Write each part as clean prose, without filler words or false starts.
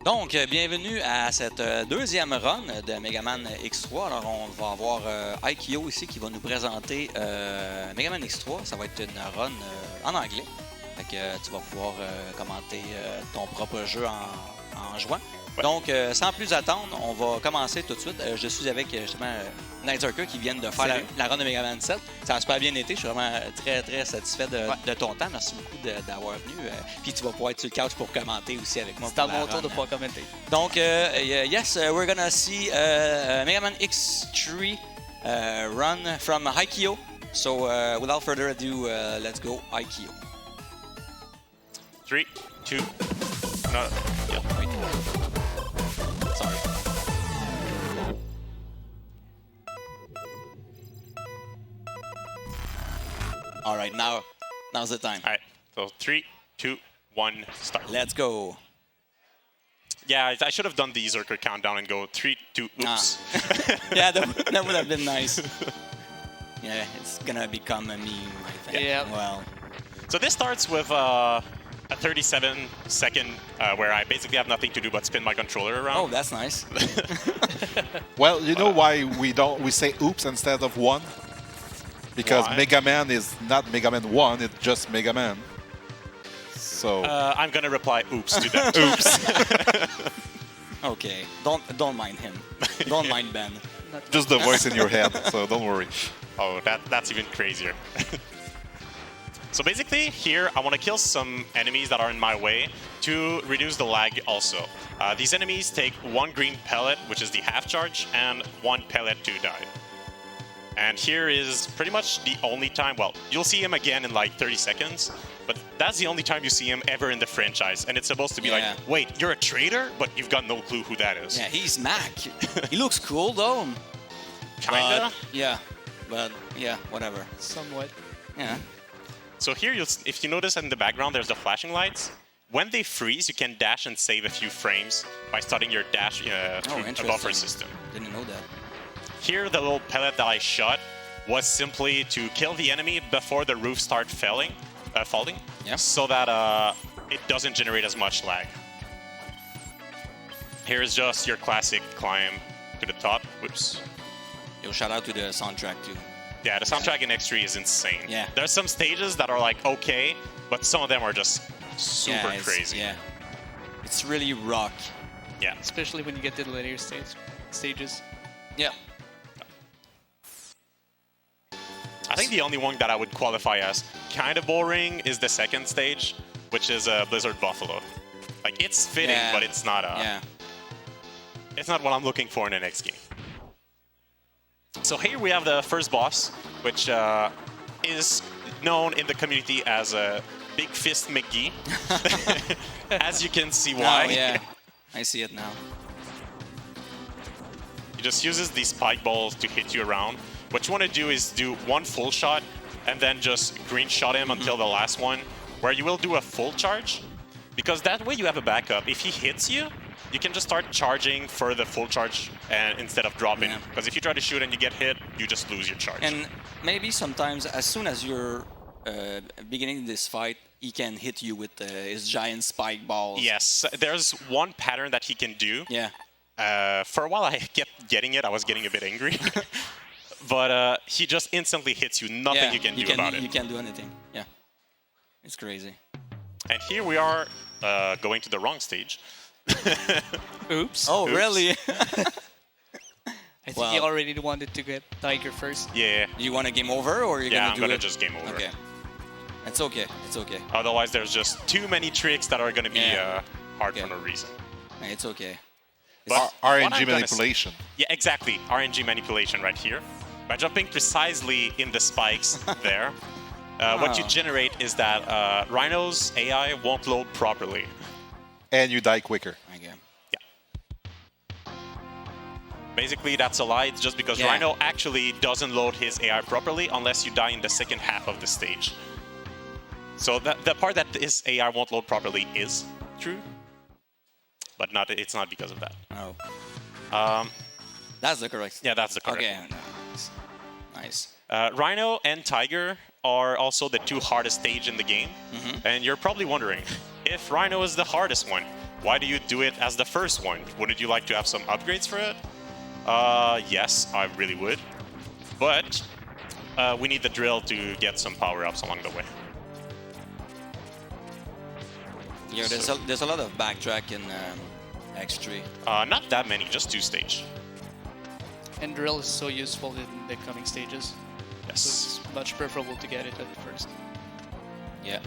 Donc, bienvenue à cette deuxième run de Megaman X3. Alors, on va avoir AiKio ici qui va nous présenter Megaman X3. Ça va être une run en anglais. Fait que tu vas pouvoir commenter ton propre jeu en jouant. Ouais. Donc, sans plus attendre, on va commencer tout de suite. Je suis avec justement NoReset qui vient de faire la run de Megaman 7. Ça a super bien été. Je suis vraiment très, très satisfait de ton temps. Merci beaucoup d'avoir venu. Puis tu vas pouvoir être sur le couch pour commenter aussi avec moi. C'est à mon tour de pouvoir commenter. Donc, yes, we're gonna see Megaman X3 run from AiKio. So, without further ado, let's go AiKio. 3, 2, no, yeah, wait. Sorry. All right, now's the time. All right, so 3, 2, 1, start. Let's go. Yeah, I should have done the Zerker countdown and go 3, 2, oops. Yeah, that would have been nice. Yeah, it's gonna become a meme, I think. Yeah. Well. So this starts with a 37-second where I basically have nothing to do but spin my controller around. Oh, that's nice. Well, you know why we say oops instead of 1? Because why? Mega Man is not Mega Man 1, it's just Mega Man. So I'm gonna reply oops to that. Oops. Okay, don't mind him. Don't mind Ben. just the voice in your head, so don't worry. Oh, that's even crazier. So basically, here, I want to kill some enemies that are in my way to reduce the lag also. These enemies take 1 green pellet, which is the half charge, and 1 pellet to die. And here is pretty much the only time, well, you'll see him again in like 30 seconds, but that's the only time you see him ever in the franchise. And it's supposed to be like, wait, you're a traitor? But you've got no clue who that is. Yeah, he's Mac. He looks cool though. Kinda? But yeah, whatever. Somewhat. Yeah. So here, if you notice in the background, there's the flashing lights. When they freeze, you can dash and save a few frames by starting your dash through a buffer system. Didn't know that. Here, the little pellet that I shot was simply to kill the enemy before the roof starts falling, so that it doesn't generate as much lag. Here's just your classic climb to the top. Whoops. Yo, shout out to the soundtrack too. Yeah, the soundtrack in X3 is insane. Yeah. There's some stages that are like okay, but some of them are just super crazy. Yeah. It's really rock. Yeah. Especially when you get to the later stages. Yeah. I think the only one that I would qualify as kind of boring is the second stage, which is Blizzard Buffalo. Like, it's fitting, but it's not it's not what I'm looking for in the next game. So here we have the first boss, which is known in the community as Big Fist McGee. As you can see why. Oh, yeah. I see it now. He just uses these spike balls to hit you around. What you want to do is do 1 full shot and then just green shot him until the last one, where you will do a full charge. Because that way you have a backup. If he hits you, you can just start charging for the full charge instead of dropping. Because if you try to shoot and you get hit, you just lose your charge. And maybe sometimes, as soon as you're beginning this fight, he can hit you with his giant spike balls. Yes, there's one pattern that he can do. Yeah. For a while I kept getting it. I was getting a bit angry. But he just instantly hits you. Nothing you can do about it. You can't do anything. Yeah. It's crazy. And here we are going to the wrong stage. Oops. Oh, Oops. really? I think you already wanted to get Tiger first. Yeah. You want a game over, or you're gonna do it? Yeah, I'm gonna just game over. Okay. It's okay. It's okay. Otherwise, there's just too many tricks that are gonna be hard for no reason. It's okay. But RNG manipulation. Yeah, exactly. RNG manipulation right here. By jumping precisely in the spikes there, what you generate is that Rhino's AI won't load properly. And you die quicker. Okay. Yeah. Basically, that's a lie. It's just because Rhino actually doesn't load his AI properly unless you die in the second half of the stage. So the part that his AI won't load properly is true, but it's not because of that. Oh. That's the correct. Yeah, that's the correct. Okay. Nice. Rhino and Tiger are also the 2 hardest stages in the game. And you're probably wondering, if Rhino is the hardest one, Why do you do it as the first one? Wouldn't you like to have some upgrades for it? Yes, I really would. But we need the drill to get some power-ups along the way. Yeah, there's a lot of backtrack in X3. Not that many, just 2 stage. And drill is so useful in the coming stages. Yes. So it's much preferable to get it at first. Yeah.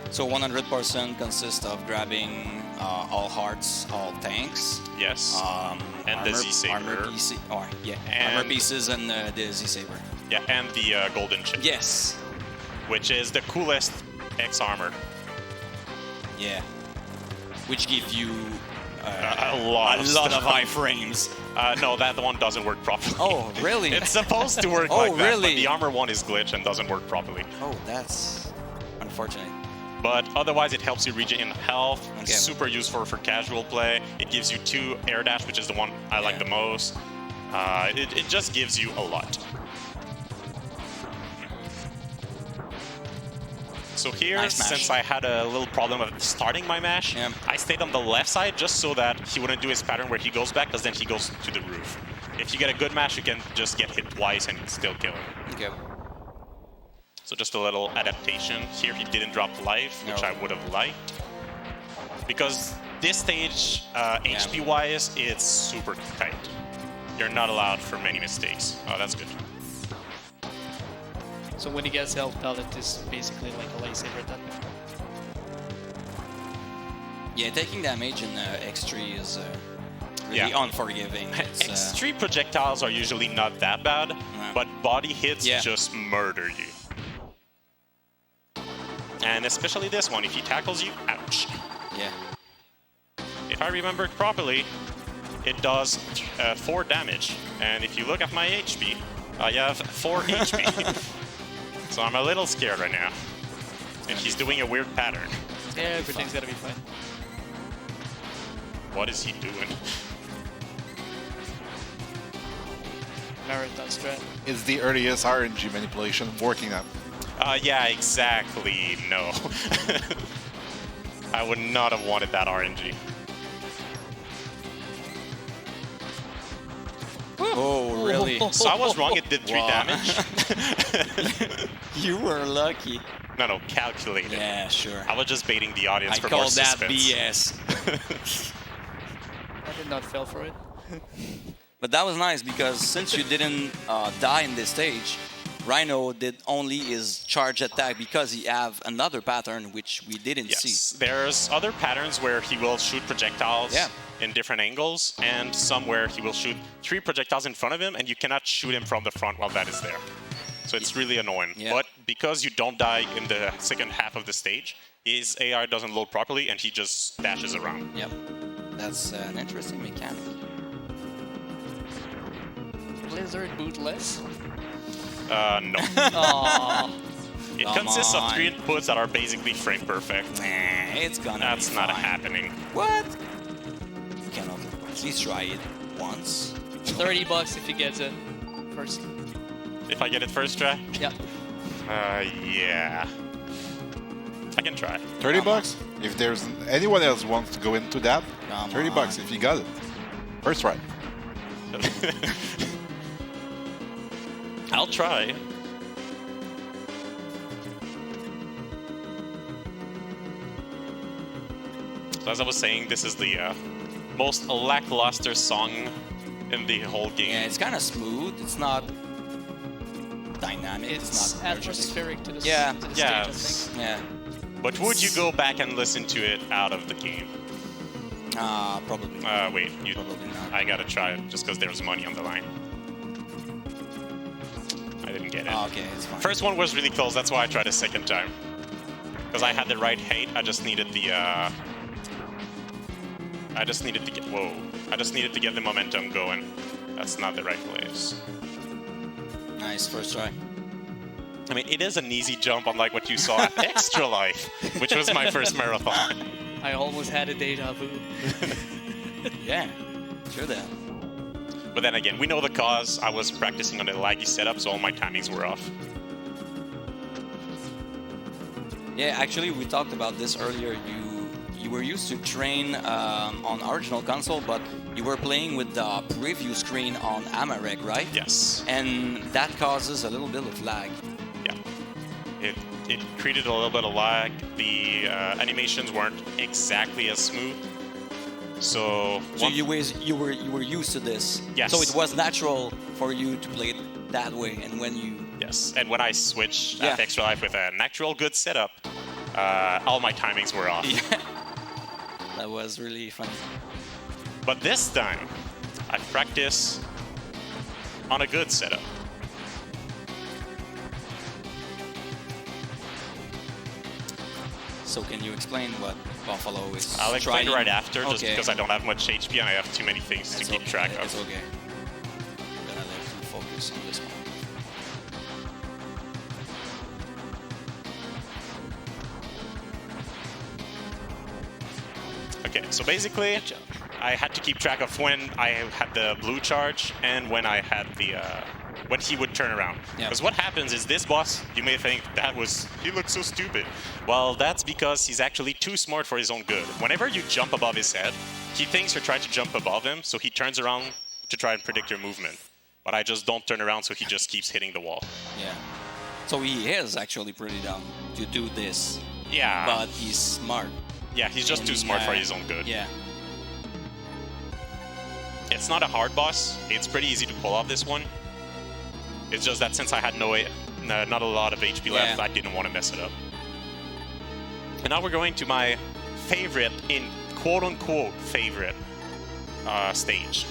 So 100% consists of grabbing all hearts, all tanks. Yes. And the Z-Saber. Armor pieces and the Z-Saber. Yeah, and the golden chip. Yes. Which is the coolest X armor. Yeah. Which give you a lot of iframes. No, that one doesn't work properly. Oh, really? It's supposed to work Oh, like that, really? but the armor one is glitched and doesn't work properly. Oh, that's unfortunate. But otherwise, it helps you regen health. Okay. Super useful for casual play. It gives you 2 air dash, which is the one I like the most. It just gives you a lot. So here, Nice mash. since I had a little problem of starting my mash, Yeah. I stayed on the left side just so that he wouldn't do his pattern where he goes back, because then he goes to the roof. If you get a good mash, you can just get hit twice and still kill him. Okay. So just a little adaptation. Here he didn't drop life, which No. I would have liked. Because this stage, HP-wise, it's super tight. You're not allowed for many mistakes. Oh, that's good. So when he gets health pellet, is basically like a lightsaber at that point. Yeah, taking damage in X3 is really Yeah. unforgiving. It's, X3 projectiles are usually not that bad, but body hits just murder you. And especially this one, if he tackles you, ouch. yeah. If I remember properly, it does 4 damage. And if you look at my HP, I have 4 HP. So I'm a little scared right now. And he's doing a weird pattern. Yeah, everything's gonna be fine. What is he doing? Marathon strat. It's the earliest RNG manipulation working out. Yeah, exactly. No. I would not have wanted that RNG. Oh, really? So I was wrong, it did 3 Wow. damage. You were lucky. No, calculated. Yeah, sure. I was just baiting the audience I for call more that suspense. BS. I did not fail for it. But that was nice because since you didn't die in this stage, Rhino did only his charge attack because he have another pattern which we didn't Yes, see. there's other patterns where he will shoot projectiles Yeah. in different angles, and some where he will shoot 3 projectiles in front of him, and you cannot shoot him from the front while that is there. So it's really annoying. Yeah. But because you don't die in the second half of the stage, his AI doesn't load properly, and he just dashes around. Yep. That's an interesting mechanic. Blizzard bootless. No. Aww. It Come consists of on. 3 inputs that are basically frame perfect. Nah, it's gonna That's be not fine. happening. What? You cannot at least try it once. $30 if he gets it first. If I get it first try? Yeah. Yeah. I can try. 30 Come bucks? If there's anyone else wants to go into that, Come 30 bucks on. if you got it. First try. I'll try. So as I was saying, this is the most lackluster song in the whole game. Yeah, it's kind of smooth. It's not dynamic. It's not energetic. atmospheric to the, Yeah. to the Yeah, stage, I think. Yeah. But would you go back and listen to it out of the game? Probably. Wait, Probably not. I gotta try it just because there's money on the line. I didn't get it. Oh, okay, it's fine. First one was really close, that's why I tried a second time. Because I had the right height, I just needed the I just needed to get the momentum going. That's not the right place. Nice first try. I mean, it is an easy jump, unlike what you saw at Extra Life, which was my first marathon. I almost had a deja vu. Yeah, sure that. But then again, we know the cause. I was practicing on a laggy setup, so all my timings were off. Yeah, actually, we talked about this earlier. You were used to train on original console, but you were playing with the preview screen on Amarek, right? Yes. And that causes a little bit of lag. Yeah. It created a little bit of lag. The animations weren't exactly as smooth. So you were used to this. Yes. So it was natural for you to play it that way, and when you Yes, and when I switched to Extra Life with an actual good setup, all my timings were off. Yeah. That was really funny. But this time, I practice on a good setup. So can you explain what Buffalo is I'll explain trying? right after, just Okay. because I don't have much HP and I have too many things to keep track of. It's okay. I'm gonna let you focus on this one. Okay, so basically, I had to keep track of when I had the blue charge and when I had the when he would turn around. Yeah. Because what happens is this boss, you may think he looks so stupid. Well, that's because he's actually too smart for his own good. Whenever you jump above his head, he thinks you're trying to jump above him, so he turns around to try and predict your movement. But I just don't turn around, so he just keeps hitting the wall. Yeah. So he is actually pretty dumb to do this, Yeah. but he's smart. Yeah, he's just And, too smart for his own good. Yeah. It's not a hard boss. It's pretty easy to pull off this one. It's just that since I had not a lot of HP left, I didn't want to mess it up. And now we're going to my favorite, in quote-unquote favorite, stage.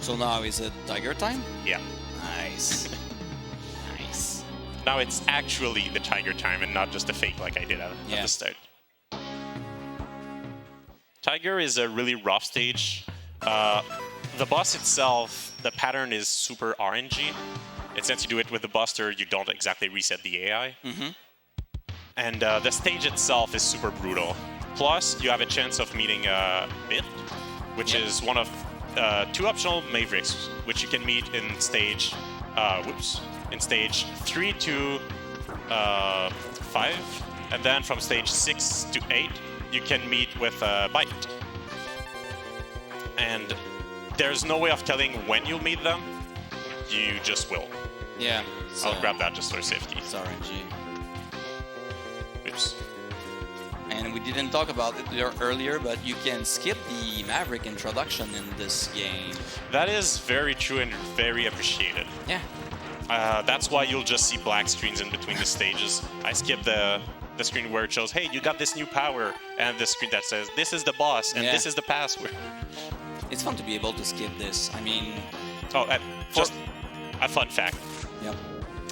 So now is it Tiger time? Yeah. Nice. Nice. Now it's actually the Tiger time and not just a fake like I did at the start. Tiger is a really rough stage. The boss itself, the pattern is super RNG. And since you do it with the Buster, you don't exactly reset the AI. And the stage itself is super brutal. Plus, you have a chance of meeting Bit, which is one of 2 optional Mavericks, which you can meet in stage, in stage 3 to 5. And then from stage 6 to 8, you can meet with Bite. And there's no way of telling when you'll meet them. You just will. Yeah. I'll grab that just for safety. It's RNG. Oops. And we didn't talk about it earlier, but you can skip the Maverick introduction in this game. That is very true and very appreciated. Yeah. That's why you'll just see black screens in between the stages. I skipped the screen where it shows, hey, you got this new power, and the screen that says, this is the boss, and this is the password. It's fun to be able to skip this. I mean... Oh, just a fun fact. Yep.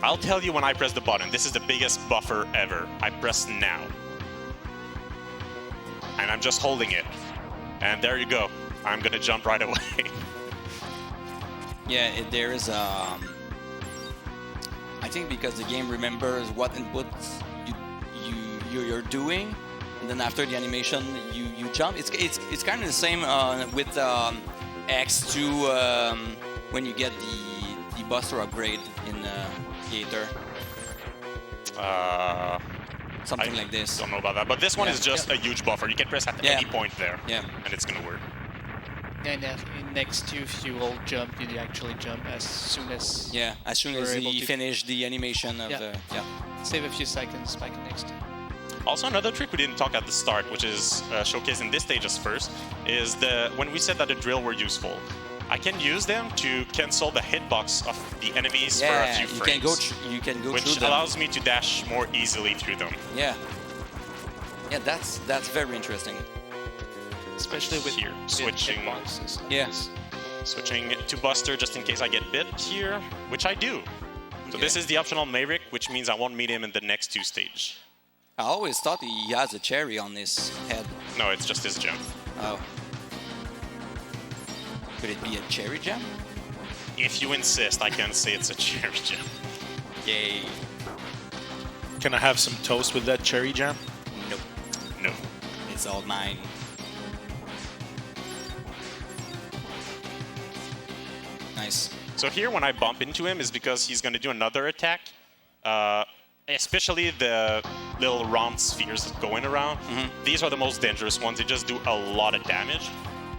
I'll tell you when I press the button. This is the biggest buffer ever. I press now. And I'm just holding it. And there you go. I'm gonna jump right away. Yeah, there is I think because the game remembers what inputs you're doing, and then after the animation you jump. It's kind of the same with X2 when you get the Buster upgrade in Theater. Something like this. Don't know about that, but this one is just a huge buffer. You can press at any point there, and it's gonna work. And in next to, if you hold jump, you actually jump as soon as as soon as you finish the animation of the save a few seconds back next to. Also, another trick we didn't talk at the start, which is showcased in this stage as first, is when we said that the drill were useful. I can use them to cancel the hitbox of the enemies for a few frames. You can go which through them. allows me to dash more easily through them. Yeah, that's very interesting. Especially with here, switching hitboxes. Switching to Buster just in case I get bit here, which I do. So this is the optional Maverick, which means I won't meet him in the next 2 stages. I always thought he has a cherry on his head. No, it's just his gem. Oh. Could it be a cherry gem? If you insist, I can say it's a cherry gem. Yay. Can I have some toast with that cherry jam? Nope. No. It's all mine. Nice. So here, when I bump into him, is because he's going to do another attack. Especially the little round spheres going around. These are the most dangerous ones. They just do a lot of damage.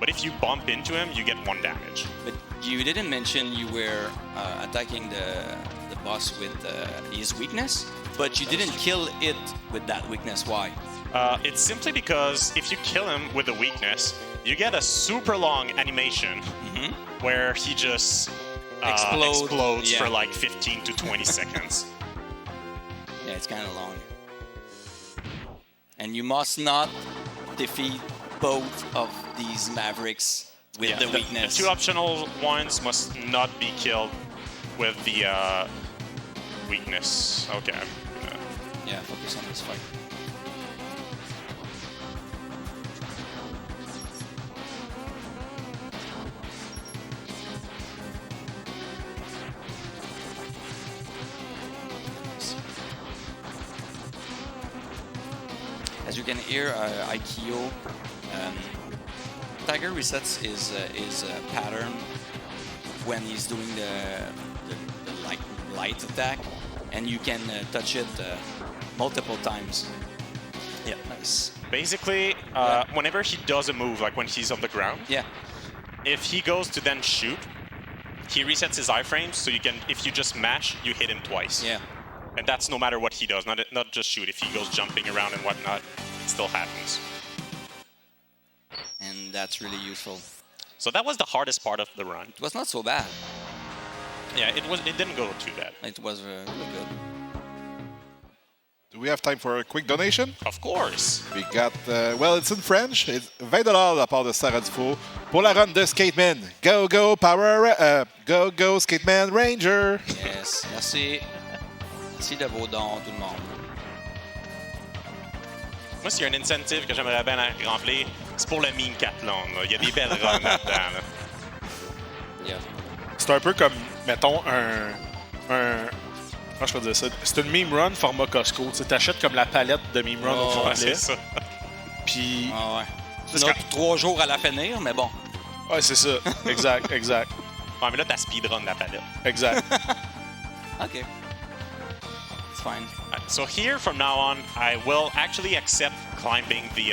But if you bump into him, you get 1 damage. But you didn't mention you were attacking the boss with his weakness, but you didn't kill it with that weakness. Why? It's simply because if you kill him with a weakness, you get a super long animation where he just explodes yeah. for like 15 to 20 seconds. Yeah, it's kind of long. And you must not defeat both of these Mavericks with the weakness. The 2 optional ones must not be killed with the weakness. Okay. Yeah, focus on this fight. As you can hear, AiKio Tiger resets his pattern when he's doing the light attack, and you can touch it multiple times. Yeah. Nice. Basically, whenever he does a move, like when he's on the ground, Yeah. if he goes to then shoot, he resets his iframes, so you can, if you just mash, you hit him twice. Yeah. And that's no matter what he does, not just shoot. If he goes jumping around and whatnot, it still happens. And that's really useful. So that was the hardest part of the run. It was not so bad. Yeah, it didn't go too bad. It was really good. Do we have time for a quick donation? Of course. We got, well, it's in French. It's $20 de la part de Sarah Dufault pour la run de Skateman. Go, go, go, go, Skateman Ranger. Yes, merci. Merci de vos dons, tout le monde. Moi, s'il y a un incentive que j'aimerais bien remplir, c'est pour le meme Cathlon. Il y a des belles runs là-dedans. Là. Yeah. C'est un peu comme, mettons, comment je peux dire ça? C'est une meme run format Costco. Tu t'achètes comme la palette de meme run au Oh, complet. C'est ça. Puis, Ah ouais. Parce On a que- 3 jours à la finir, mais bon. ouais, c'est ça. Exact, exact, Ouais, mais là, t'as speedrun la palette. exact. OK. It's fine. So here, from now on, I will actually accept climbing the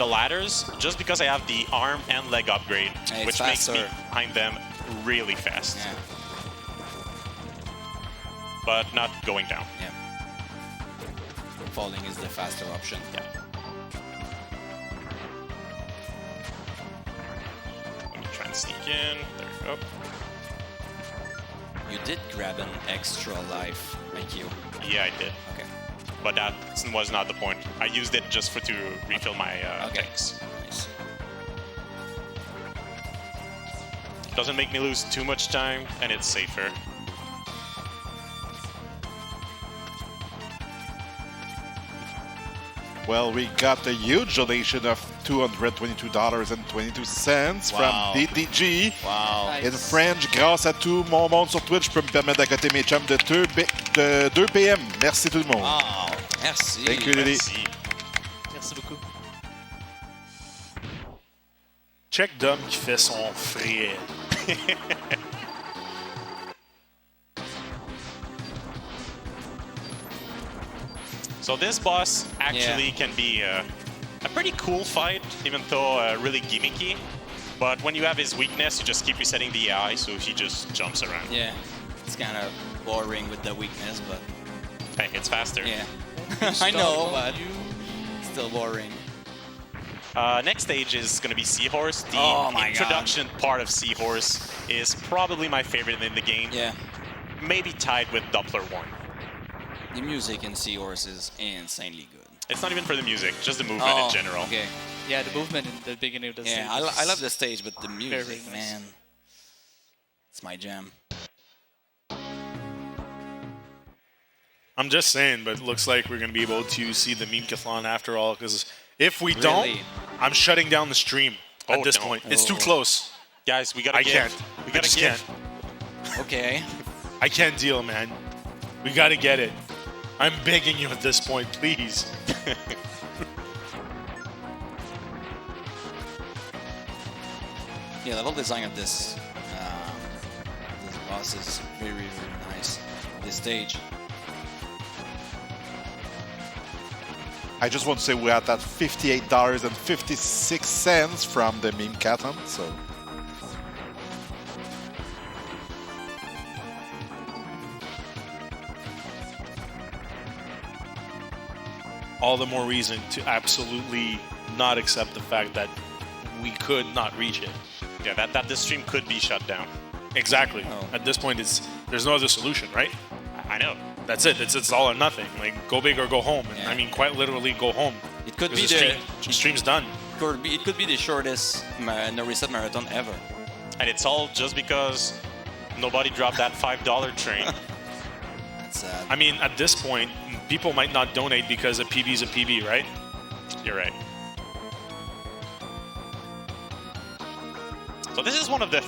ladders just because I have the arm and leg upgrade, Hey, it's which makes me faster. climb them really fast, Yeah. but not going down. Yeah. Falling is the faster option. Yeah. Let me try and sneak in. There we go. You did grab an extra life, thank you. Yeah, I did. Okay. But that was not the point. I used it just to refill my Okay. tanks. Nice. Doesn't make me lose too much time, and it's safer. Well, we got a huge donation of $222.22 Wow. from DDG. Wow. Nice. In French, grâce à tout mon monde sur Twitch, je peux me permettre d'accoter mes chums de 2 PM. Merci tout le monde. Wow. Merci. Thank you, Lily. Merci. Merci beaucoup. Check Dom qui fait son frais. So this boss actually can be a pretty cool fight, even though really gimmicky. But when you have his weakness, you just keep resetting the AI, so he just jumps around. Yeah. It's kind of boring with the weakness, but Hey, it's faster. yeah. I know, but still boring. Next stage is going to be Seahorse. The Oh my introduction part of Seahorse is probably my favorite in the game. Yeah. Maybe tied with Doppler 1. The music in Seahorse is insanely good. It's not even for the music, just the movement in general. Okay. Yeah, the movement in the beginning of the Yeah, stage I is love the stage, but the music, very nice. man, it's my jam. I'm just saying, but it looks like we're going to be able to see the meme Cathlon after all, because if we don't, Really? I'm shutting down the stream at Oh, this no. point. It's too Oh. close. Guys, we gotta I give. can't. We I gotta just give. can't. Okay. I can't deal, man. We got to get it. I'm begging you at this point, please. Yeah, the level design of this boss is very, very nice. This stage. I just want to say we had that $58.56 from the meme Cathon, so... All the more reason to absolutely not accept the fact that we could not reach it. Yeah, that this stream could be shut down. Exactly. Oh. At this point, there's no other solution, right? I know. That's it. It's all or nothing. Like, go big or go home. And Yeah. I mean, quite literally, go home. It could be Because the stream's done. it could be the shortest NoReset marathon ever. And it's all just because nobody dropped that $5 train. That's sad. I mean, at this point, people might not donate because a PB is a PB, right? You're right. So this is one of the,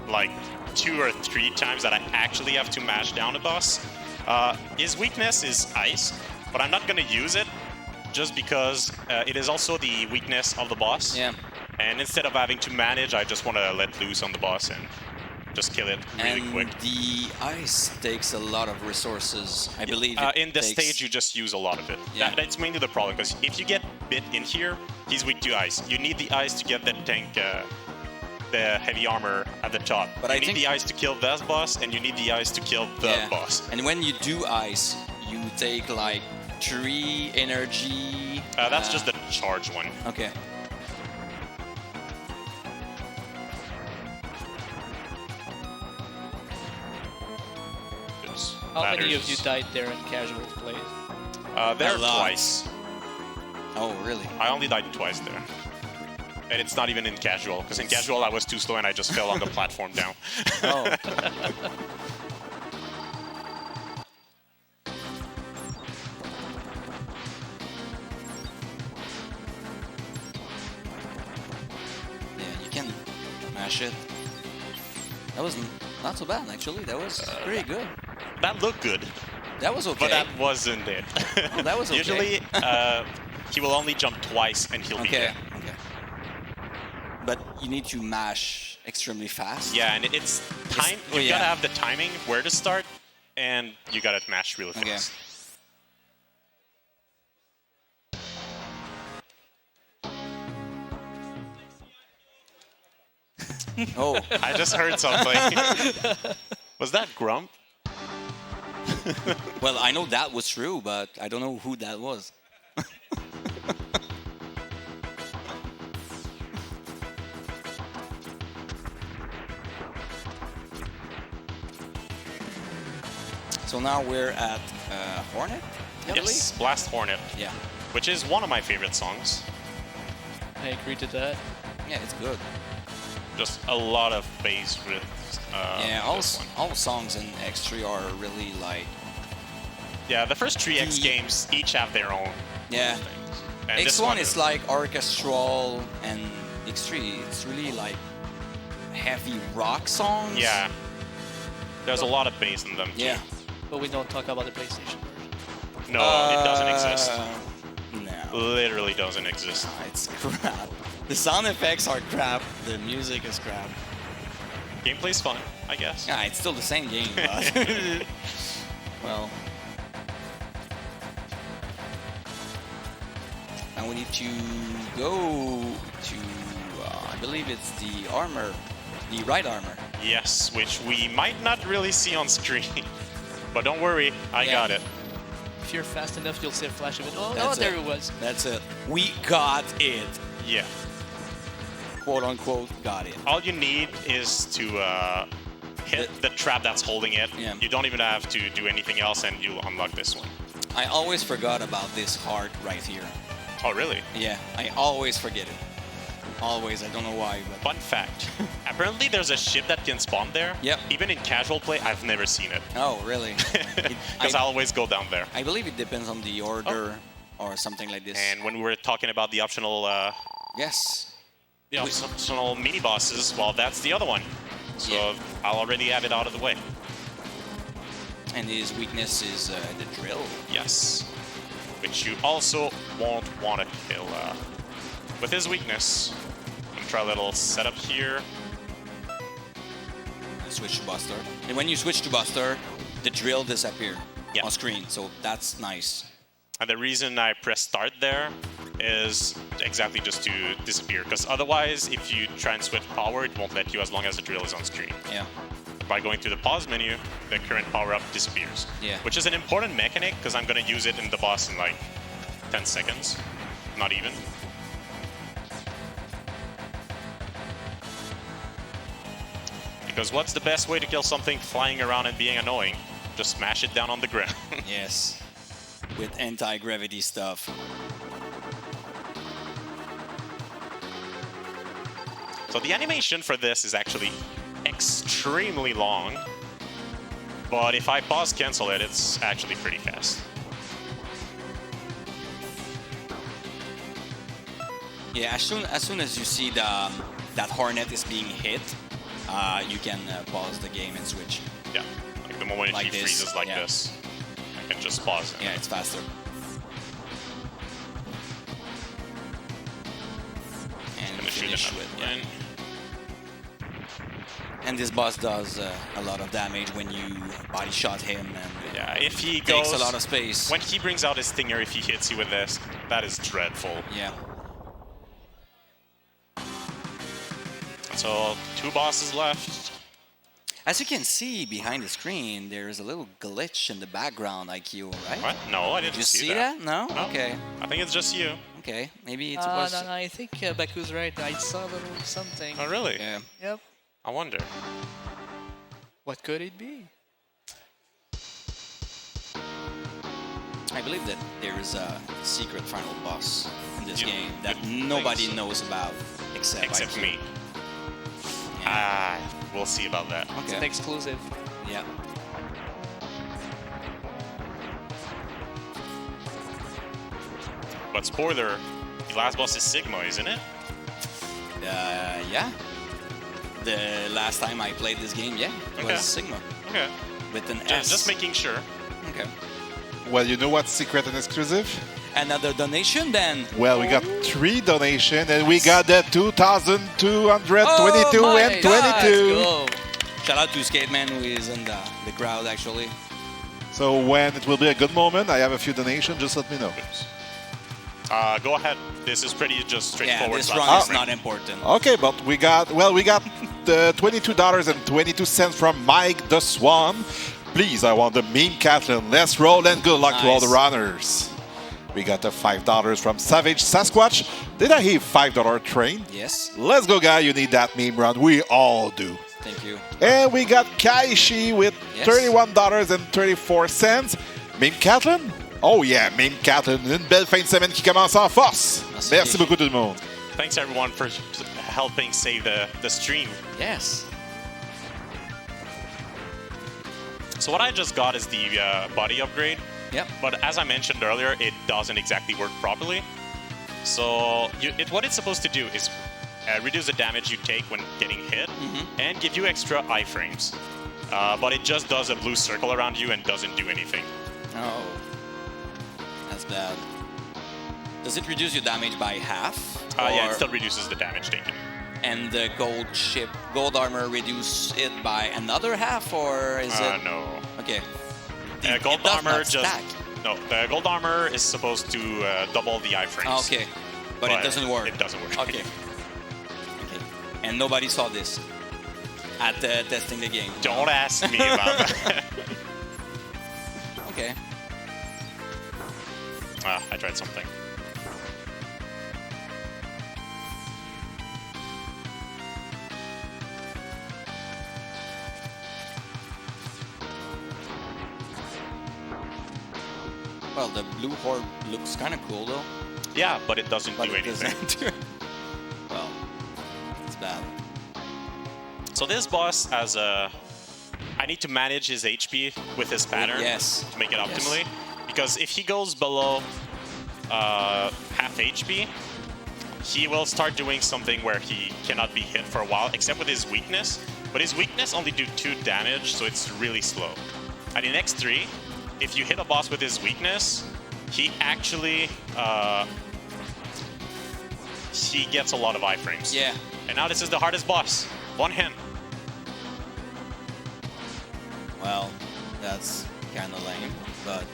like, 2 or 3 times that I actually have to mash down a boss. His weakness is ice, but I'm not going to use it just because it is also the weakness of the boss. Yeah. And instead of having to manage, I just want to let loose on the boss and just kill it really And quick. the ice takes a lot of resources, I believe. In the stage, you just use a lot of it. Yeah. That's mainly the problem, because if you get bit in here, he's weak to ice. You need the ice to get the tank, the heavy armor at the top. But you I need think- the ice to kill that boss, and you need the ice to kill the boss. And when you do ice, you take like 3 energy. That's just the charge one. Okay. Just How many of matters. you died there in casual play? There A lot. twice. Oh, really? I only died twice there. And it's not even in casual, because in casual I was too slow and I just fell on the platform down. Oh. Yeah, you can mash it. That was not so bad, actually. That was pretty good. That looked good, That was okay. but that wasn't it. Oh, that was okay. Usually, he will only jump twice and he'll be Okay. dead. Okay. But you need to mash extremely fast. Yeah, and it's time. oh, You yeah. gotta have the timing where to start, and you gotta mash really Okay. fast. Oh. I just heard something. Was that Grump? Well, I know that was true, but I don't know who that was. So now we're at Hornet, I Yes, Blast Hornet, believe? Yeah. which is one of my favorite songs. I agree to that. Yeah, it's good. Just a lot of bass riffs. Yeah, this one. all songs in X3 are really like... Yeah, the first 3X The- games each have their own Yeah. things. And this X1 is like orchestral, and X3, it's really like heavy rock songs. Yeah. There's a lot of bass in them. Too. Yeah. But we don't talk about the PlayStation version. No, it doesn't exist. No. Literally doesn't exist. It's crap. The sound effects are crap. The music is crap. Gameplay's fun, I guess. Yeah, it's still the same game, but... well... Now we need to go to... I believe it's the armor. The right armor. Yes, which we might not really see on screen. But don't worry, I Yeah. got it. If you're fast enough, you'll see a flash of it. Oh, That's there it. it was. That's it. We got it. Yeah. Quote unquote, got it. All you need is to hit the trap that's holding it. Yeah. You don't even have to do anything else and you'll unlock this one. I always forgot about this heart right here. Oh, really? Yeah, I always forget it. Always, I don't know why, but... Fun fact. Apparently there's a ship that can spawn there. Yep. Even in casual play, I've never seen it. Oh, really? Because I always go down there. I believe it depends on the order or something like this. And when we were talking about the optional Yes. mini bosses, well, that's the other one. So Yeah. I'll already have it out of the way. And his weakness is the drill. Yes. Which you also won't want to kill. With his weakness, I'm gonna try a little setup here. Switch to Buster. And when you switch to Buster, the drill disappears Yeah. on screen. So that's nice. And the reason I press start there is exactly just to disappear. Because otherwise, if you try and switch power, it won't let you as long as the drill is on screen. Yeah. By going to the pause menu, the current power-up disappears. Yeah. Which is an important mechanic, because I'm going to use it in the boss in like 10 seconds. Not even. Because what's the best way to kill something flying around and being annoying? Just smash it down on the ground. Yes. With anti-gravity stuff. So the animation for this is actually extremely long. But if I pause cancel it, it's actually pretty fast. Yeah, as soon as you see that Hornet is being hit, you can pause the game and switch. Yeah, like the moment Like he this, freezes like yeah. this, I can just pause it. Yeah, it's faster. And Gonna shoot finish another with, yeah. one. And this boss does a lot of damage when you body shot him, and Yeah, if he takes goes a lot of space. when he brings out his stinger, if he hits you with this, that is dreadful. Yeah. So 2 bosses left. As you can see behind the screen, there's a little glitch in the background, AiKio, right? What? No, I Did didn't you see that. that? No? No. Okay. I think it's just you. Okay. Maybe it was. No, I think Baku's right. I saw a little something. Oh, really? Yeah. Yep. I wonder. What could it be? I believe that there is a secret final boss in this You- game that you nobody think so? knows about except Except AiKio. me. Yeah. We'll see about that. It's an Okay. exclusive. Yeah. But spoiler, the last boss is Sigma, isn't it? Yeah. The last time I played this game, yeah, it Okay. was Sigma Okay. with an Just, S. just making sure. Okay. Well, you know what's secret and exclusive? Another donation, then. Well, we got 3 donations, and we got the 2,222 Oh my and God, 22. let's go. Shout out to Skateman who is in the crowd actually. So when it will be a good moment, I have a few donations, just let me know. Go ahead. This is pretty just Yeah, straightforward. this stuff. run is not important. Okay, but we got the $22.22 from Mike the Swan. Please, I want the meme Kathleen. Let's roll and good luck to all the Nice. runners. We got the $5 from Savage Sasquatch. Did I hear $5 train? Yes. Let's go, guy. You need that meme run. We all do. Thank you. And we got Kaishi with Yes. $31.34. Meme Kathleen? Oh yeah, Meme Kathleen. Une belle fin de semaine qui commence en force. Merci. Merci beaucoup tout le monde. Thanks everyone for helping save the stream. Yes. So what I just got is the body upgrade. Yep. But as I mentioned earlier, it doesn't exactly work properly. So what it's supposed to do is reduce the damage you take when getting hit and give you extra iframes. But it just does a blue circle around you and doesn't do anything. Oh. That's bad. Does it reduce your damage by half? Yeah, it Or- still reduces the damage taken. And the gold armor reduce it by another half, or is it? No. Okay. Gold it does armor not just... stack. No, the gold armor is supposed to double the iframes. Okay. But it doesn't work. It doesn't work. Okay. Okay. And nobody saw this at testing the game. Don't ask me about that. Okay. I tried something. Well, the blue orb looks kind of cool though. Yeah, but it doesn't But do it anything. doesn't do it. Well, it's bad. So this boss has a... I need to manage his HP with his pattern Yes. to make it Yes. optimally. Because if he goes below half HP, he will start doing something where he cannot be hit for a while, except with his weakness. But his weakness only do 2 damage, so it's really slow. And in X3, if you hit a boss with his weakness, he actually he gets a lot of iframes. Yeah. And now this is the hardest boss. One hit. Well, that's kind of lame, but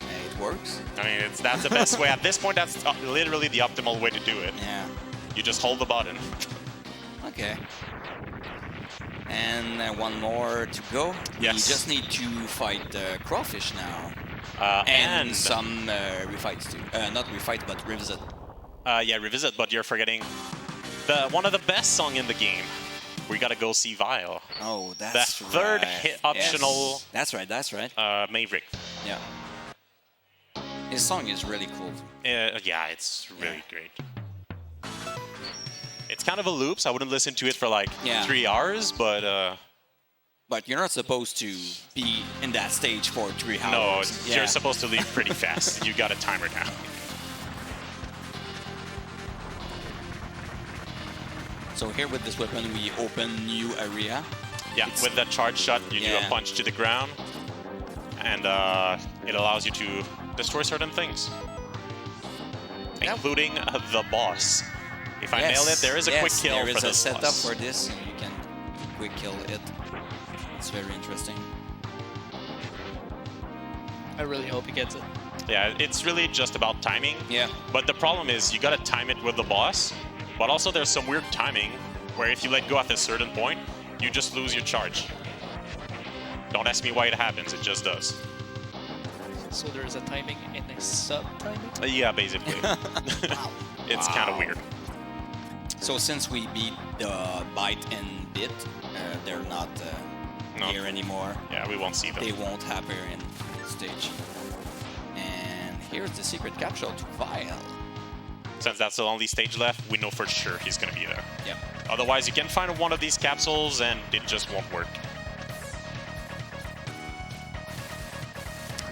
hey, it works. I mean, that's the best way. At this point, that's literally the optimal way to do it. Yeah. You just hold the button. Okay. And one more to go. Yes. We just need to fight Crawfish now. And some refights too. Not refight, but revisit. yeah, revisit. But you're forgetting one of the best song in the game. We gotta go see Vile. Oh, that's the right. third hit optional. Yes. That's right. That's right. Maverick. Yeah. His song is really cool. Yeah, it's really great. It's kind of a loop, so I wouldn't listen to it for like 3 hours, but... But you're not supposed to be in that stage for 3 hours. No, you're supposed to leave pretty fast. You got a timer now. So here with this weapon, we open new area. Yeah, with the charge shot, you do a punch to the ground, and it allows you to destroy certain things, including the boss. If I nail it, there is a quick kill for this there is a setup boss. for this, and you can quick kill it. It's very interesting. I really hope he gets it. Yeah, it's really just about timing. Yeah. But the problem is you gotta time it with the boss, but also there's some weird timing where if you let go at a certain point, you just lose your charge. Don't ask me why it happens, it just does. So there's a timing and a sub-timing? Yeah, basically. It's kind of weird. So since we beat the Bite and Bit, they're not here anymore. Yeah, we won't see them. They won't happen in stage. And here's the secret capsule to Vile. Since that's the only stage left, we know for sure he's going to be there. Yep. Otherwise, you can find one of these capsules and it just won't work.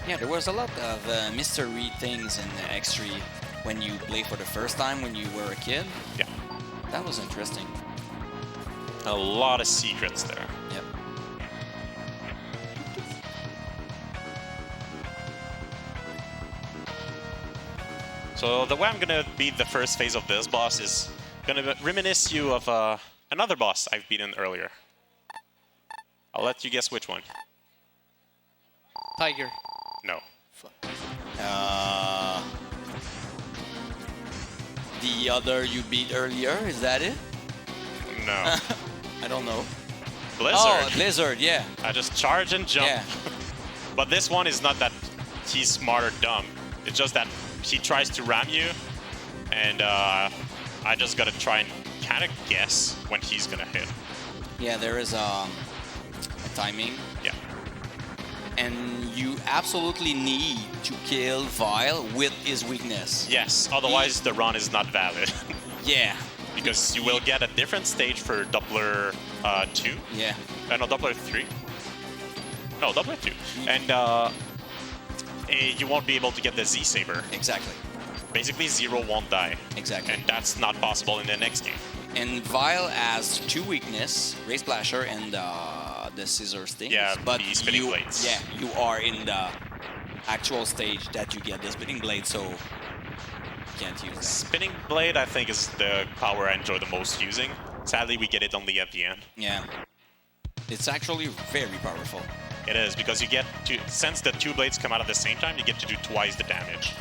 Yeah, there was a lot of mystery things in X3 when you played for the first time when you were a kid. Yeah. That was interesting. A lot of secrets there. Yep. So the way I'm going to beat the first phase of this boss is going to reminisce you of another boss I've beaten earlier. I'll let you guess which one. Tiger. No. The other you beat earlier, is that it? No. I don't know. Blizzard. Oh, Blizzard, yeah. I just charge and jump. Yeah. But this one is not that he's smart or dumb. It's just that he tries to ram you, and I just gotta try and kind of guess when he's gonna hit. Yeah, there is a timing. Yeah. And you absolutely need to kill Vile with his weakness. Yes, otherwise the run is not valid. Yeah. Because you will get a different stage for Doppler 2. Yeah. No, Doppler 3. No, Doppler 2. And you won't be able to get the Z-Saber. Exactly. Basically, Zero won't die. Exactly. And that's not possible in the next game. And Vile has 2 weakness, Ray Splasher and the Scissor Stings. Yeah, but the Spinning Blades. Yeah, you are in the actual stage that you get the Spinning Blade, so you can't use that. Spinning Blade, I think, is the power I enjoy the most using. Sadly, we get it only at the end. Yeah. It's actually very powerful. It is, because you get to, since the 2 blades come out at the same time, you get to do twice the damage.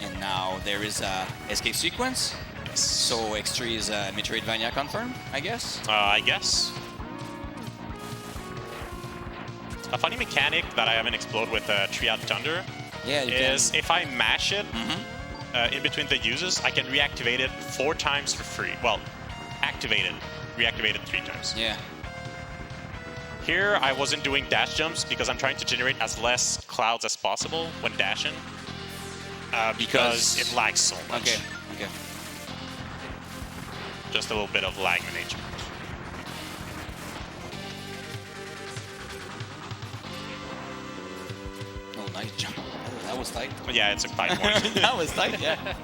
And now there is a escape sequence. Yes. So X3 is Metroidvania confirmed, I guess. I guess. A funny mechanic that I haven't explored with Triad Thunder is if I mash it in between the uses, I can reactivate it 4 times for free. Well, activate it, reactivate it 3 times. Yeah. Here, I wasn't doing dash jumps because I'm trying to generate as less clouds as possible when dashing. Because it lags so much. Okay. Okay. Just a little bit of lag management. Oh, nice jump. Oh, that was tight. Yeah, it's a 5 point. That was tight, yeah.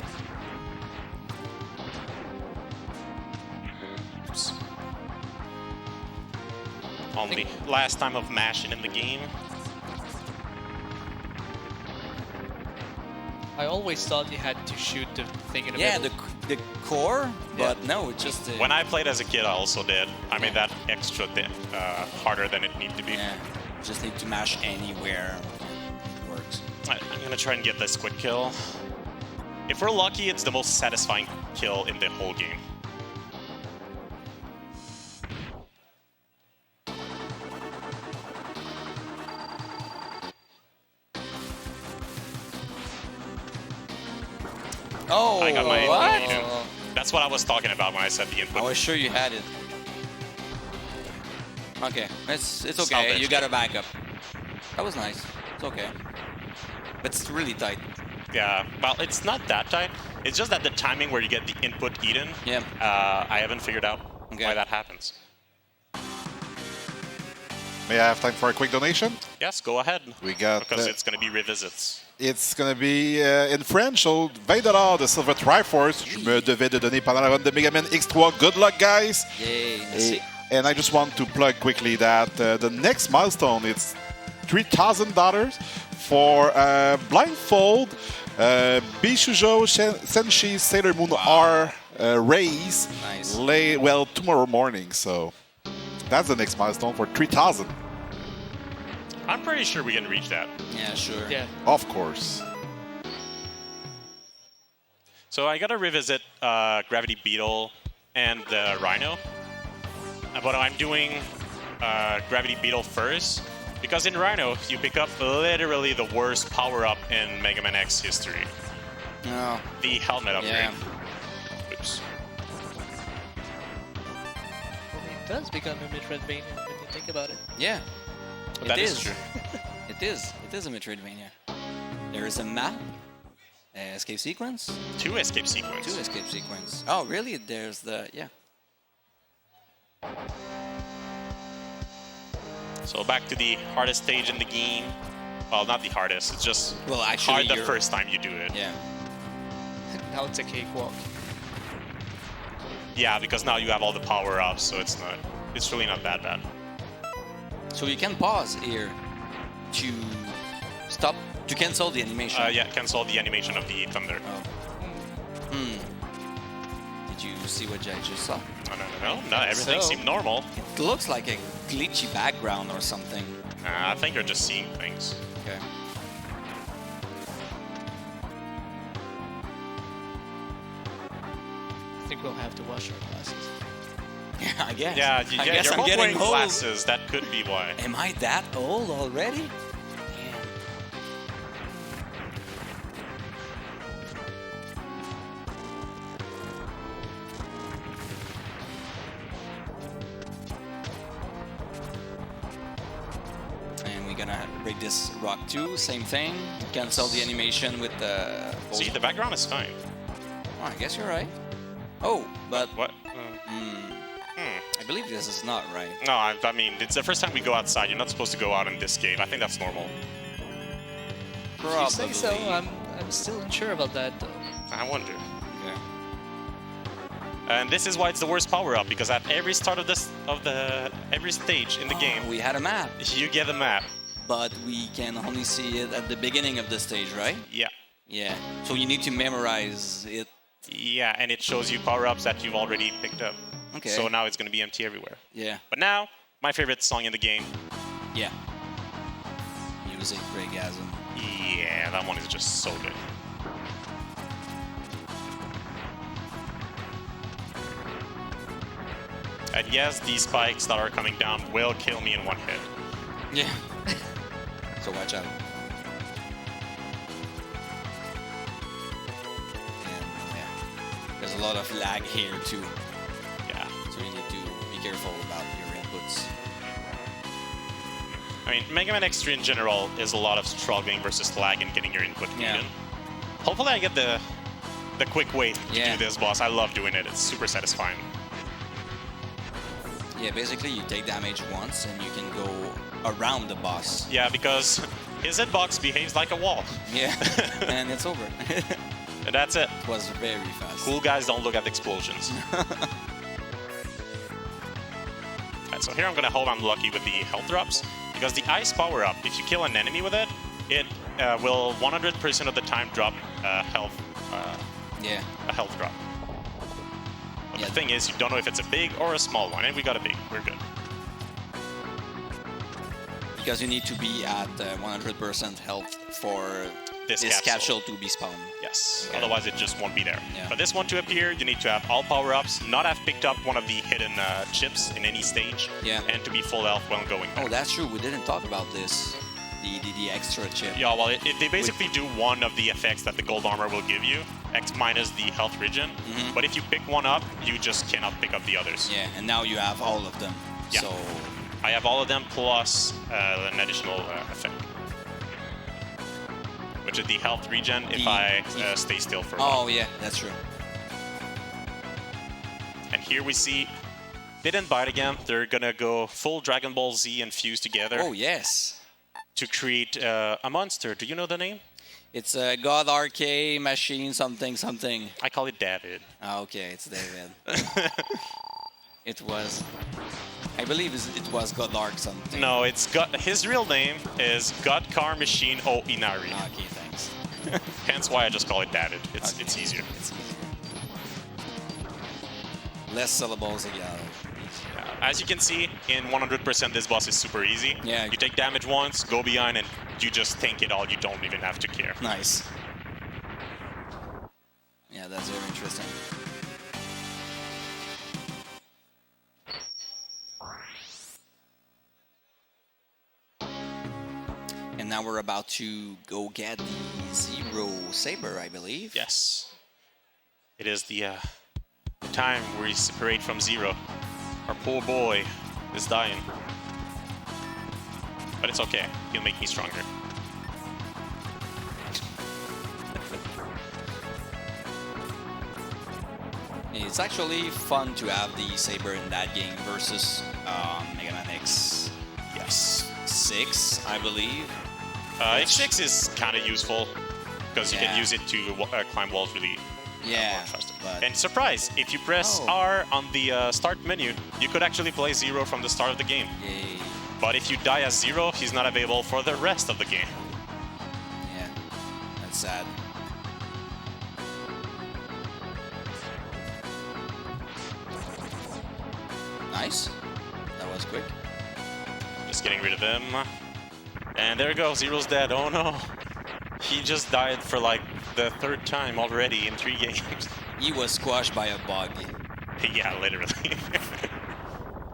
Oops. Only last time of mashing in the game. I always thought you had to shoot the thing in the Yeah, middle. the core, but no, it just... When I played as a kid, I also did. I made that extra harder than it needed to be. Yeah. Just need to mash anywhere. It works. I'm gonna try and get this quick kill. If we're lucky, it's the most satisfying kill in the whole game. Oh, I got my what? input. That's what I was talking about when I said the I input. was sure you had it. Okay, it's okay. Salvage. You got a backup. That was nice. It's okay. But it's really tight. Yeah, well, it's not that tight. It's just that the timing where you get the input eaten, Yeah. I haven't figured out why that happens. May I have time for a quick donation? Yes, go ahead. We got... Because it's going to be revisits. It's going to be in French, so $20 de Silver Triforce. Je me devais de donner pendant la run de Mega Man X3. Good luck, guys! Yay, merci. And I just want to plug quickly that the next milestone is $3,000 for Blindfold, Bishujo Senshi Sailor Moon R race. Nice. Well, tomorrow morning, so that's the next milestone for 3,000. I'm pretty sure we can reach that. Yeah, sure. Yeah. Of course. So I got to revisit Gravity Beetle and the Rhino. But I'm doing Gravity Beetle first. Because in Rhino, you pick up literally the worst power-up in Mega Man X history. No. The helmet upgrade. Yeah. Oops. Well, it does become a Metroidvania when you think about it. Yeah. That is true. It is. It is a Metroidvania. There is a map, escape sequence, 2 escape sequence. 2 escape sequence. Oh, really? There's the So back to the hardest stage in the game. Well, not the hardest. It's just Well, actually, hard the you're- first time you do it. Yeah. Now it's a cakewalk. Yeah, because now you have all the power-ups, so it's really not that bad. So you can pause here to stop to cancel the animation. Yeah, cancel the animation of the thunder. Oh. Did you see what I just saw? No, everything So- seemed normal. It looks like a glitchy background or something. I think you're just seeing things. Okay. I think we'll have to wash our glasses. Yeah, I guess. Yeah, I guess you're I'm both getting wearing old. glasses. That could be why. Am I that old already? Damn. And we're gonna break this rock too. Same thing. Cancel the animation with the. See, the background is fine. Oh, I guess you're right. Oh, but What? I believe this is not right. No, I mean, it's the first time we go outside. You're not supposed to go out in this game. I think that's normal. If you say so, I'm still unsure about that though. I wonder. Yeah. And this is why it's the worst power-up, because at every start of every stage in the game, We had a map, you get a map. but we can only see it at the beginning of the stage, right? Yeah. Yeah. So you need to memorize it. Yeah, and it shows you power-ups that you've already picked up. Okay. So now it's going to be empty everywhere. Yeah. But now, my favorite song in the game. Yeah. Music, Breakgasm. Yeah, that one is just so good. And yes, these spikes that are coming down will kill me in one hit. Yeah. So watch out. And yeah, there's a lot of lag here too. Yeah. So you need to be careful about your inputs. I mean, Mega Man X3 in general is a lot of struggling versus lag and getting your input Yeah. muted. Hopefully I get the quick way to Yeah. do this boss. I love doing it. It's super satisfying. Yeah, basically you take damage once and you can go around the boss. Yeah, because his hitbox behaves like a wall. Yeah. And it's over. It And that's it. was very fast. Cool guys don't look at explosions. Alright, so here I'm gonna hope I'm lucky with the health drops, because the ice power-up, if you kill an enemy with it, it will 100% of the time drop health, Yeah. a health drop. But Yeah. the thing is, you don't know if it's a big or a small one, and we got a big. We're good. Because you need to be at 100% health for This this capsule. capsule to be spawned. Yes, Okay. otherwise it just won't be there. Yeah. For this one to appear, you need to have all power-ups, not have picked up one of the hidden chips in any stage, Yeah. and to be full health when going back. Oh, that's true. We didn't talk about this. The extra chip. Yeah, well, they basically do one of the effects that the gold armor will give you, X minus the health regen. But if you pick one up, you just cannot pick up the others. Yeah, and now you have all of them. Yeah. So I have all of them plus an additional effect, which is the health regen if I stay still for a while. oh yeah, that's true. And here we see Bit and Bite again. They're gonna go full Dragon Ball Z and fuse together Oh yes. to create a monster. Do you know the name? It's a God RK machine something something. I call it David. Ah, okay, it's David. It was. I believe it was God Ark something. No, it's his real name is God Car Machine O Inari. Ah, okay, thanks. Hence why I just call it David. It's Okay. it's easier. It's easier. Less syllables again. As you can see, in 100% this boss is super easy. Yeah. You take damage once, go behind, and you just tank it all. You don't even have to care. Nice. Yeah, that's very interesting. And now we're about to go get the Zero Saber, I believe. Yes. It is the time where we separate from Zero. Our poor boy is dying. But it's okay. He'll make me stronger. It's actually fun to have the Saber in that game versus Mega Man X Yes. 6, I believe. X6 is kind of useful because you Yeah. can use it to climb walls really Yeah, more faster. but And surprise, if you press Oh. R on the start menu, you could actually play Zero from the start of the game. yay. But if you die as Zero, he's not available for the rest of the game. Yeah, that's sad. Nice. That was quick. Just getting rid of him. And there we go, Zero's dead. Oh no. He just died for like the 3rd time already in 3 games. He was squashed by a bug. Yeah, literally.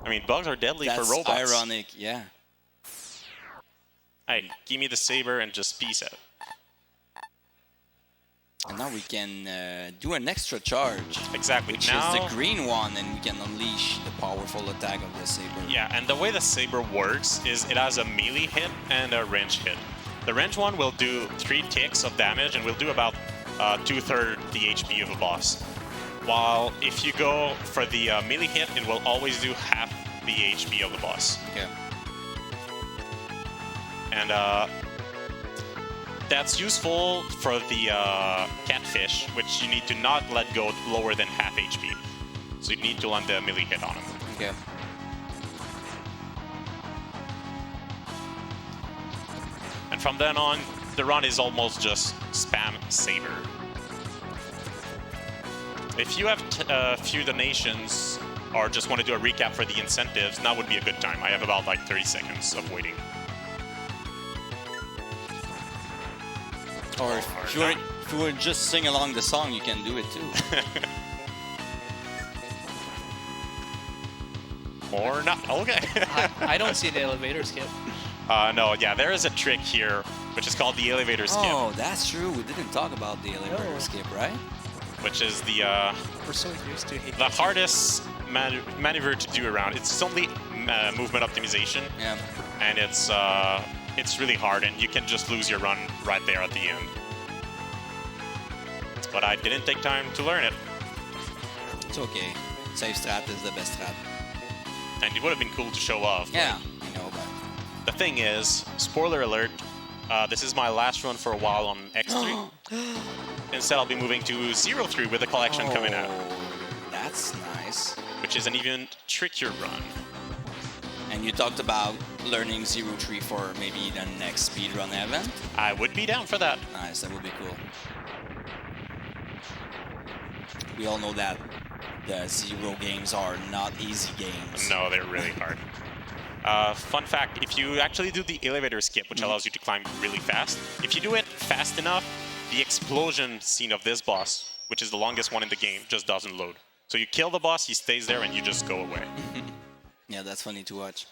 I mean, bugs are deadly That's for robots. ironic, yeah. Hey, give me the saber and just peace out. And now we can do an extra charge, Exactly. which now, is the green one, and we can unleash the powerful attack of the Saber. yeah, and the way the saber works is it has a melee hit and a range hit. The range one will do 3 ticks of damage and will do about 2/3 the HP of a boss. While if you go for the melee hit, it will always do half the HP of the boss. Okay. And that's useful for the catfish, which you need to not let go lower than half HP. So you need to land the melee hit on him. Okay. And from then on, the run is almost just spam saber. If you have a few donations or just want to do a recap for the incentives, now would be a good time. I have about like 30 seconds of waiting. Or if you were just sing along the song, you can do it too. Or not. Okay. I don't see the elevator skip. No, yeah, there is a trick here, which is called the elevator skip, Oh, that's true. We didn't talk about the elevator No. skip, right? which is the We're so used to it. hardest maneuver to do around. It's only movement optimization, Yeah. and it's really hard, and you can just lose your run right there at the end. But I didn't take time to learn it, It's okay. Safe strat is the best strat. and it would have been cool to show off. Yeah, I know, but The thing is, spoiler alert, this is my last run for a while on X3. Instead, I'll be moving to 0-3 with the collection coming out, That's nice. which is an even trickier run. And you talked about learning 0-3 for maybe the next speedrun event. I would be down for that. Nice, that would be cool. We all know that the 0 games are not easy games. No, they're really hard. Fun fact, if you actually do the elevator skip, which allows you to climb really fast, if you do it fast enough, the explosion scene of this boss, which is the longest one in the game, just doesn't load. So you kill the boss, he stays there, and you just go away. Yeah, that's funny to watch.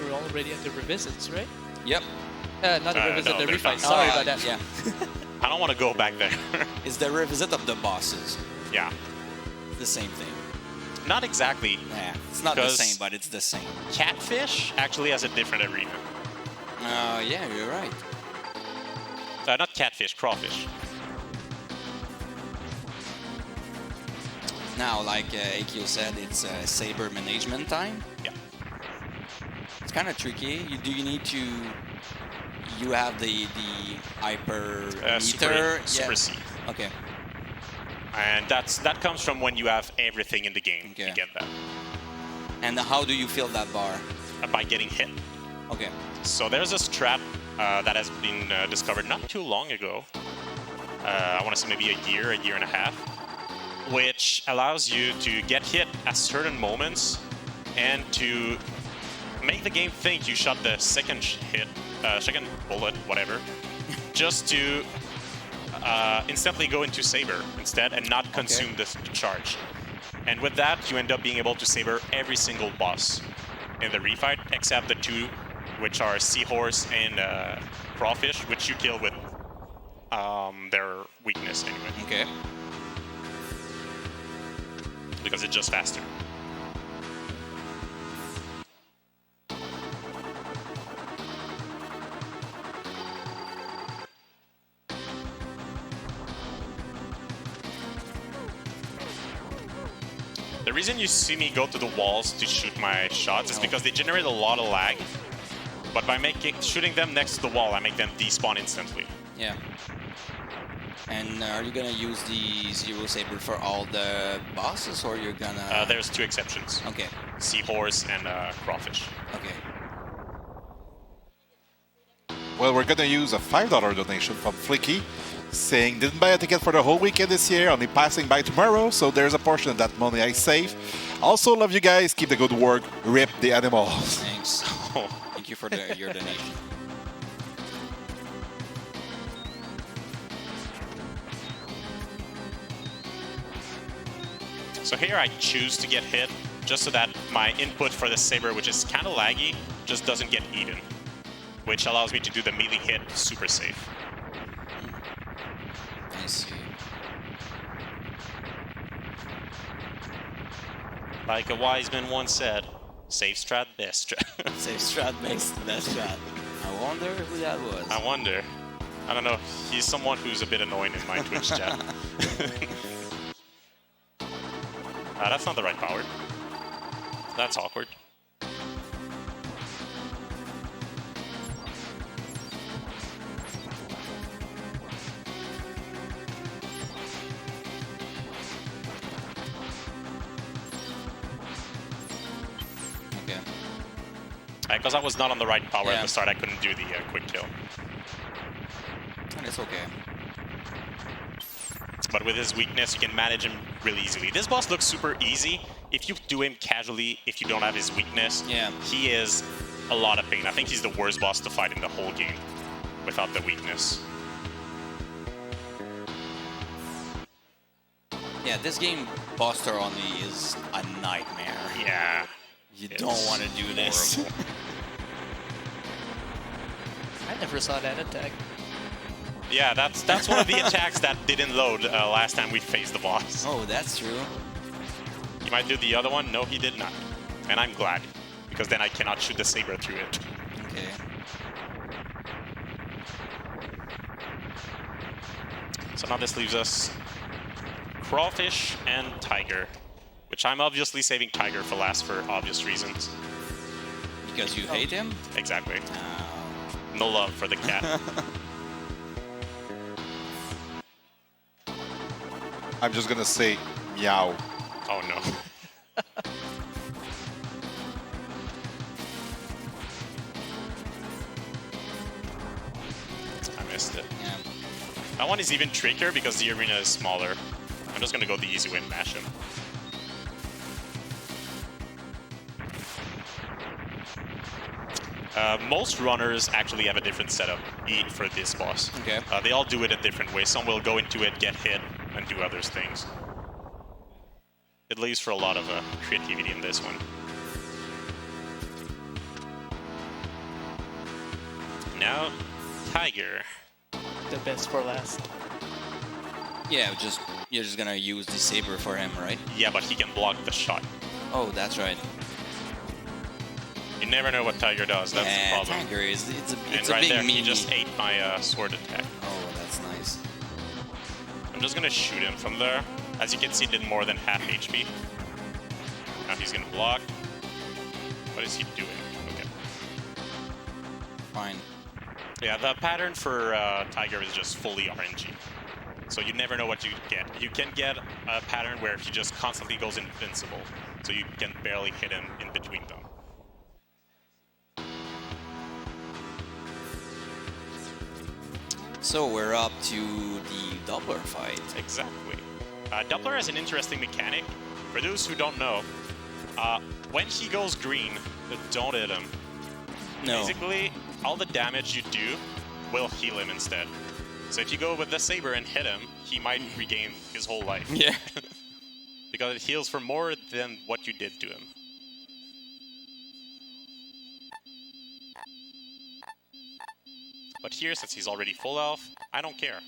We're already at the revisits, right? Yep. Not the revisit, no, the they're refight. not. Sorry about that. Yeah. I don't want to go back there. It's the revisit of the bosses. Yeah. The same thing. Not exactly. Yeah, it's not the 'Cause- same, but it's the same. Catfish actually has a different arena. Yeah, you're right. Not catfish, crawfish. Now, like AiKio said, it's saber management time. Yeah. It's kind of tricky. You need to. You have the hyper meter. Super C. Okay. And that comes from when you have everything in the game. Okay. You get that. And how do you fill that bar? By getting hit. Okay. So there's a strat that has been discovered not too long ago. I want to say maybe a year and a half, which allows you to get hit at certain moments and to make the game think you shot the second hit, second bullet, whatever, just to instantly go into Saber instead and not consume the charge. And with that, you end up being able to Saber every single boss in the refight, except the two, which are Seahorse and Crawfish, which you kill with their weakness anyway, Okay. because it's just faster. The reason you see me go to the walls to shoot my shots is because they generate a lot of lag, but by shooting them next to the wall, I make them despawn instantly. Yeah. And are you gonna use the Zero Saber for all the bosses, or you're gonna? There's two exceptions. Okay. Seahorse and Crawfish. Okay. Well, we're gonna use a $5 donation from Flicky, saying didn't buy a ticket for the whole weekend this year, only passing by tomorrow, so there's a portion of that money I save. Also, love you guys, keep the good work, rip the animals. Thanks. Thank you for your donation. So here I choose to get hit, just so that my input for the Saber, which is kind of laggy, just doesn't get eaten, which allows me to do the melee hit super safe. I see. Like a wise man once said, safe strat, best strat. Safe strat makes the best strat. I wonder who that was. I wonder. I don't know. He's someone who's a bit annoying in my Twitch chat. That's not the right power. That's awkward. Okay. Because I was not on the right power at Yeah. the start, I couldn't do the quick kill. And it's okay. But with his weakness, you can manage him really easily. This boss looks super easy. If you do him casually, if you don't have his weakness, Yeah. he is a lot of pain. I think he's the worst boss to fight in the whole game without the weakness. Yeah, this game, Buster only is a nightmare. Yeah. You It's don't want to do this. horrible. I never saw that attack. Yeah, that's one of the attacks that didn't load last time we faced the boss. Oh, that's true. He might do the other one. No, he did not. And I'm glad, because then I cannot shoot the saber through it. Okay. So now this leaves us Crawfish and Tiger, which I'm obviously saving Tiger for last for obvious reasons. Because you hate him? Exactly. Oh. No love for the cat. I'm just gonna say meow. Oh no. I missed it. Yeah. That one is even trickier because the arena is smaller. I'm just gonna go the easy way and mash him. Most runners actually have a different setup for this boss. Okay. They all do it a different way. Some will go into it, get hit, and do other things. It leaves for a lot of creativity in this one. Now, Tiger. The best for last. Yeah, you're just gonna use the saber for him, right? Yeah, but he can block the shot. Oh, that's right. You never know what Tiger does. That's the problem. Tiger is it's a And right big there, meanie. he just ate my sword attack. Oh, that's nice. I'm just gonna shoot him from there. As you can see, did more than half HP. Now he's gonna block. What is he doing? Okay. Fine. Yeah, the pattern for Tiger is just fully RNG. So you never know what you get. You can get a pattern where he just constantly goes invincible. So you can barely hit him in between them. So we're up to the Doppler fight. Exactly. Doppler has an interesting mechanic. For those who don't know, when he goes green, don't hit him. No. Basically, all the damage you do will heal him instead. So if you go with the saber and hit him, he might regain his whole life. Yeah. Because it heals for more than what you did to him. But here, since he's already full health, I don't care.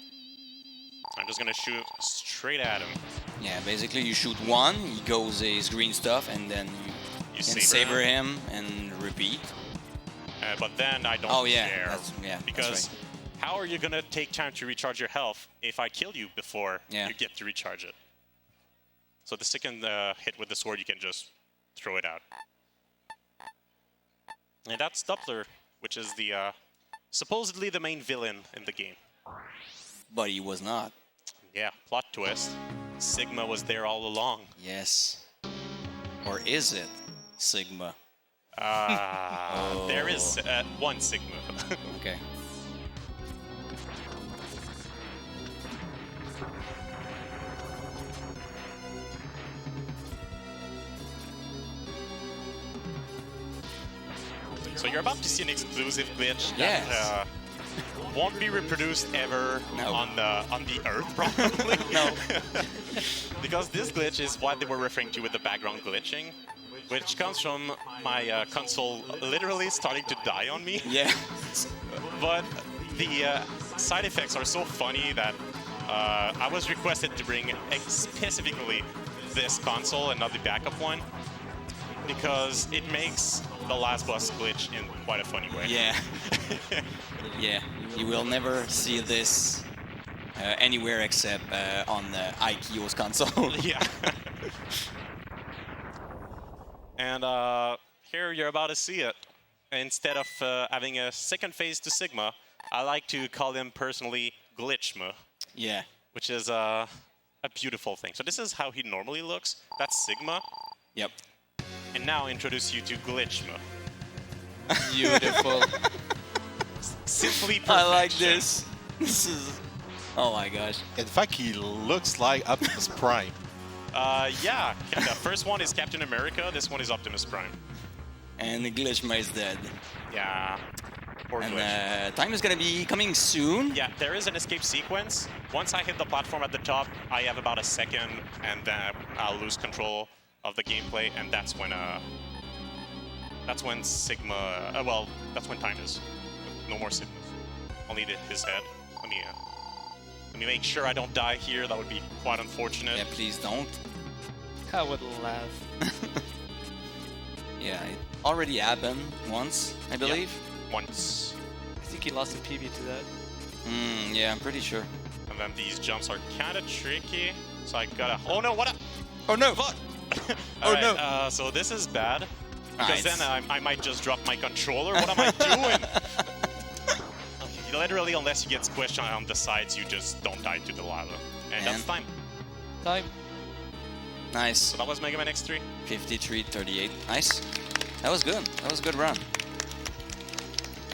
I'm just gonna shoot straight at him. Yeah, basically you shoot one, he goes his green stuff, and then you can saber him and repeat. But then I don't Oh yeah, care. Because that's right. how are you gonna take time to recharge your health if I kill you before Yeah. you get to recharge it? So the second hit with the sword, you can just throw it out. And that's Doppler, which is the supposedly the main villain in the game. But he was not. Yeah, plot twist. Sigma was there all along. Yes. Or is it Sigma? There is one Sigma. Okay. So you're about to see an exclusive glitch Yes. that won't be reproduced ever No. on the Earth, probably. No. Because this glitch is what they were referring to with the background glitching, which comes from my console literally starting to die on me. Yeah. But the side effects are so funny that I was requested to bring specifically this console and not the backup one, because it makes the last boss glitch in quite a funny way. Yeah. Yeah. You will never see this anywhere except on the AiKio's console. Yeah. And here you're about to see it. Instead of having a second phase to Sigma, I like to call him personally Glitchma, Yeah. which is a beautiful thing. So this is how he normally looks. That's Sigma. Yep. And now introduce you to Glitchma. Beautiful. Simply perfection. I like this. This is. Oh my gosh. In fact, he looks like Optimus Prime. Yeah, the first one is Captain America, this one is Optimus Prime. And the Glitchma is dead. Yeah, poor Glitch. And time is gonna be coming soon. Yeah, there is an escape sequence. Once I hit the platform at the top, I have about a second, and then I'll lose control of the gameplay, and that's when Sigma, well, that's when time is. No more Sigmas. Only his head. Let me make sure I don't die here. That would be quite unfortunate. Yeah, please don't. I would laugh. Yeah, it already happened once, I believe. Once. I think he lost a PB to that. Yeah, I'm pretty sure. And then these jumps are kind of tricky. So I gotta. Oh no! What? Oh no! Fuck! Oh, Alright, no. So this is bad. Because Nice. then I might just drop my controller. What am I doing? Literally, unless you get squished on the sides, you just don't die to the lava. And that's time. Time. Nice. So that was Mega Man X3. 53-38. Nice. That was good. That was a good run.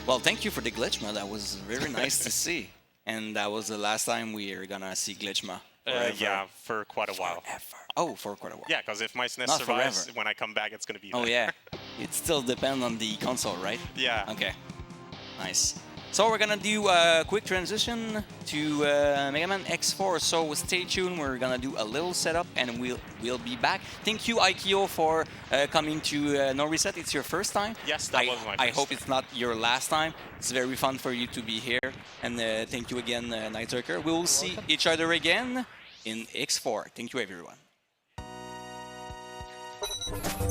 Well, thank you for the Glitchma. That was very nice to see. And that was the last time we are gonna see Glitchma. Yeah, for quite a while. Forever. Oh, for quite a while. Yeah, because if my SNES Not survives, forever. when I come back, it's going to be Oh there. yeah. It still depends on the console, right? Yeah. Okay. Nice. So we're gonna do a quick transition to Mega Man X4. So stay tuned. We're gonna do a little setup, and we'll be back. Thank you, AiKio, for coming to NoReset. It's your first time. Yes, that was my I first hope time. it's not your last time. It's very fun for you to be here, and thank you again, Night Turker. We will see each other again in X4. Thank you, everyone.